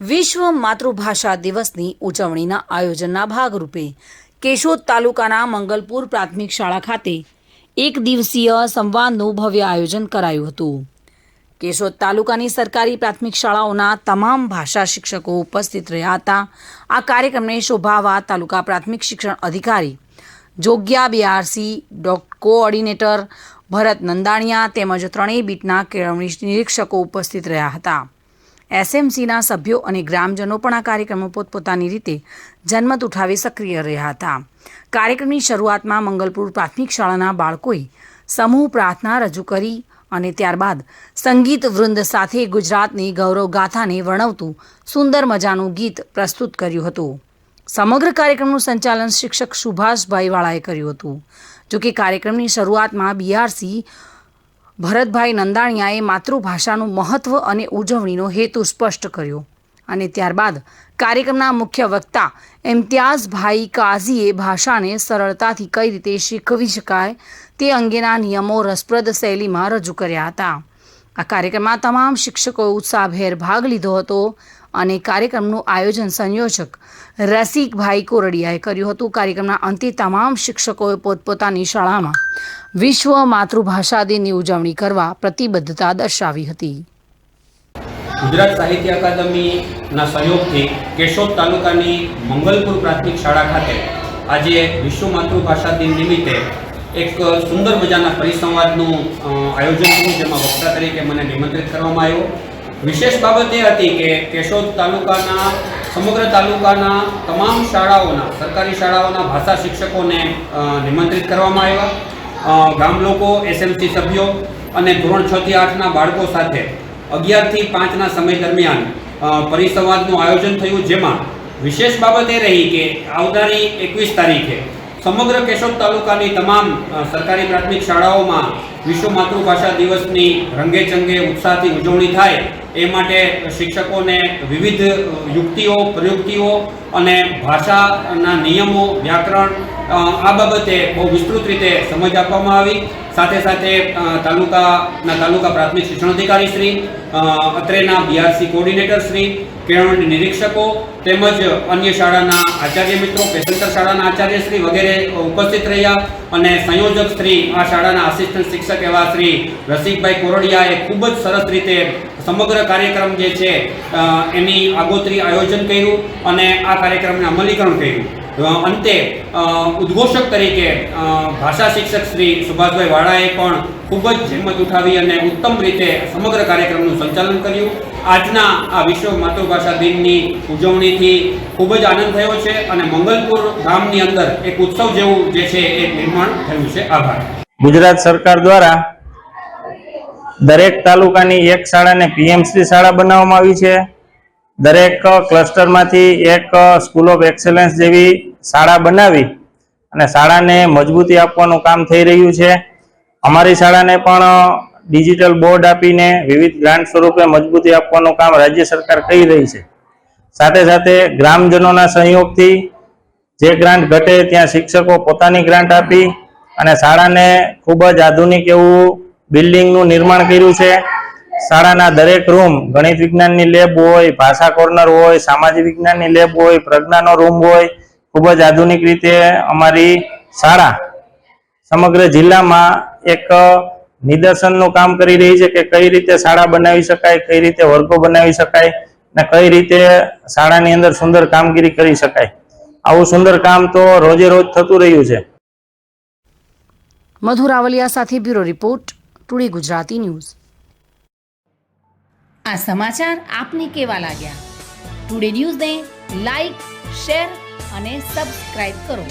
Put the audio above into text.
વિશ્વ માતૃભાષા દિવસની ઉજવણીના આયોજનના ભાગરૂપે કેશોદ તાલુકાના મંગલપુર પ્રાથમિક શાળા ખાતે એક દિવસીય સંવાદનું ભવ્ય આયોજન કરાયું હતું. કેશોદ તાલુકાની સરકારી પ્રાથમિક શાળાઓના તમામ ભાષા શિક્ષકો ઉપસ્થિત રહ્યા હતા. આ કાર્યક્રમને શોભાવવા તાલુકા પ્રાથમિક શિક્ષણ અધિકારી જોગ્યા બીઆરસી, કોઓર્ડિનેટર ભરત નંદાણીયા તેમજ ત્રણેય બીટના કેળવણી નિરીક્ષકો ઉપસ્થિત રહ્યા હતા. એસએમસીના સભ્યો અને ગ્રામજનો પણ આ કાર્યક્રમમાં પોતપોતાની રીતે જનમત ઉઠાવી સક્રિય રહ્યા હતા. કાર્યક્રમની શરૂઆતમાં મંગલપુર પ્રાથમિક શાળાના બાળકોએ સમૂહ પ્રાર્થના રજૂ કરી અને ત્યારબાદ સંગીત વૃંદ સાથે ગુજરાતની ગૌરવ ગાથાને વર્ણવતું સુંદર મજાનું ગીત પ્રસ્તુત કર્યું હતું. સમગ્ર કાર્યક્રમનું સંચાલન શિક્ષક સુભાષભાઈ વાળાએ કર્યું હતું. જોકે કાર્યક્રમની શરૂઆતમાં બીઆરસી ભરતભાઈ નંદાણીયાએ માતૃભાષાનું મહત્વ અને ઉજવણીનો હેતુ સ્પષ્ટ કર્યો અને ત્યારબાદ કાર્યક્રમના મુખ્ય વક્તા ઇમ્તિયાઝભાઈ કાઝીએ ભાષાને સરળતાથી કઈ રીતે શીખવી શકાય તે અંગેના નિયમો રસપ્રદ શૈલીમાં રજૂ કર્યા હતા. આ કાર્યક્રમમાં તમામ શિક્ષકોએ ઉત્સાહભેર ભાગ લીધો હતો અને કાર્યક્રમનું આયોજન સંયોજક રસિકભાઈ કોરડિયાએ કર્યું હતું. કાર્યક્રમના અંતે તમામ શિક્ષકોએ પોતપોતાની શાળામાં વિશ્વ માતૃભાષા દિનની ઉજવણી કરવા પ્રતિબદ્ધતા દર્શાવી હતી. ગુજરાત સાહિત્ય અકાદમીના સહયોગથી કેશોદ તાલુકાની મંગલપુર પ્રાથમિક શાળા ખાતે આજે વિશ્વ માતૃભાષા દિન નિમિત્તે એક સુંદર મજાના પરિસંવાદનું આયોજન થયું, જેમાં વક્તા તરીકે મને નિમંત્રિત કરવામાં આવ્યો. વિશેષ બાબત એ હતી કે કેશોદ તાલુકાના સમગ્ર તાલુકાના તમામ શાળાઓના સરકારી શાળાઓના ભાષા શિક્ષકોને નિમંત્રિત કરવામાં આવ્યા. ગામ લોકો, એસએમસી સભ્યો અને ધોરણ 6 થી 8ના બાળકો સાથે 11 થી 5ના સમય દરમિયાન પરિસંવાદનું આયોજન થયું, જેમાં વિશેષ બાબત એ રહી કે આવનારી 21 તારીખે સમગ્ર કેશોદ તાલુકાની તમામ સરકારી પ્રાથમિક શાળાઓમાં વિશ્વ માતૃભાષા દિવસની રંગેચંગે ઉત્સાહથી ઉજવણી થાય એ માટે શિક્ષકોને વિવિધ યુક્તિઓ, પ્રયુક્તિઓ અને ભાષાના નિયમો, વ્યાકરણ આ બાબતે બહુ વિસ્તૃત રીતે સમજ આપવામાં આવી. સાથે સાથે તાલુકા પ્રાથમિક શિક્ષણ અધિકારી શ્રી, અત્રેના બીઆરસી કોઓર્ડિનેટર શ્રી, કેળવણી નિરીક્ષકો તેમજ અન્ય શાળાના આચાર્ય મિત્રો, પેસેન્ટર શાળાના આચાર્ય શ્રી વગેરે ઉપસ્થિત રહ્યા અને સંયોજક શ્રી, આ શાળાના આસિસ્ટન્ટ શિક્ષક એવા શ્રી રસિકભાઈ કોરડિયાએ ખૂબ જ સરસ રીતે સમગ્ર કાર્યક્રમ જે છે એની આગોતરી આયોજન કર્યું અને આ કાર્યક્રમને અમલીકરણ કર્યું. અંતે ઉદ્ઘોષક તરીકે ભાષા શિક્ષક શ્રી સુભાષભાઈ વાળાએ પણ ખૂબ જ જહેમત ઉઠાવી અને ઉત્તમ રીતે સમગ્ર કાર્યક્રમનું સંચાલન કર્યું. આજના આ વિશ્વ માતૃભાષા દિનની ઉજવણીથી ખૂબ જ આનંદ થયો છે અને મંગલપુર ગામની અંદર એક ઉત્સવ જેવું જે છે એ નિર્માણ થયું છે. આભાર. ગુજરાત સરકાર દ્વારા દરેક તાલુકાની એક શાળાને પીએમસી શાળા બનાવવામાં આવી છે. દરેક ક્લસ્ટરમાંથી એક સ્કૂલ ઓફ એક્સેલન્સ જેવી શાળા બનાવી અને શાળાને મજબૂતી આપવાનું કામ થઈ રહ્યું છે. અમારી શાળાને પણ ડિજિટલ બોર્ડ આપીને વિવિધ ગ્રાન્ટ સ્વરૂપે મજબૂતી આપવાનું કામ રાજ્ય સરકાર કરી રહી છે. સાથે સાથે ગ્રામજનોના સહયોગથી જે ગ્રાન્ટ ઘટે ત્યાં શિક્ષકો પોતાની ગ્રાન્ટ આપી અને શાળાને ખૂબ જ આધુનિક એવું બિલ્ડિંગનું નિર્માણ કર્યું છે. શાળાના દરેક રૂમ, ગણિત વિજ્ઞાનની લેબ હોય, ભાષા કોર્નર હોય, સામાજિક વિજ્ઞાનની લેબ હોય, પ્રજ્ઞાનો રૂમ હોય, ખૂબ જ આધુનિક રીતે અમારી શાળા સમગ્ર જિલ્લામાં એક નિદર્શનનું કામ કરી રહી છે કે કઈ રીતે શાળા બનાવી શકાય, કઈ રીતે વર્ગો બનાવી શકાય અને કઈ રીતે શાળાની અંદર સુંદર કામગીરી કરી શકાય. આવું સુંદર કામ તો રોજે રોજ થતું રહ્યું છે. મધુ રાવલિયા સાથે bureau report, today Gujarati news. આ સમાચાર આપને કેવા લાગ્યા? ટુડે ન્યૂઝને લાઈક, શેર અને સબસ્ક્રાઇબ કરો.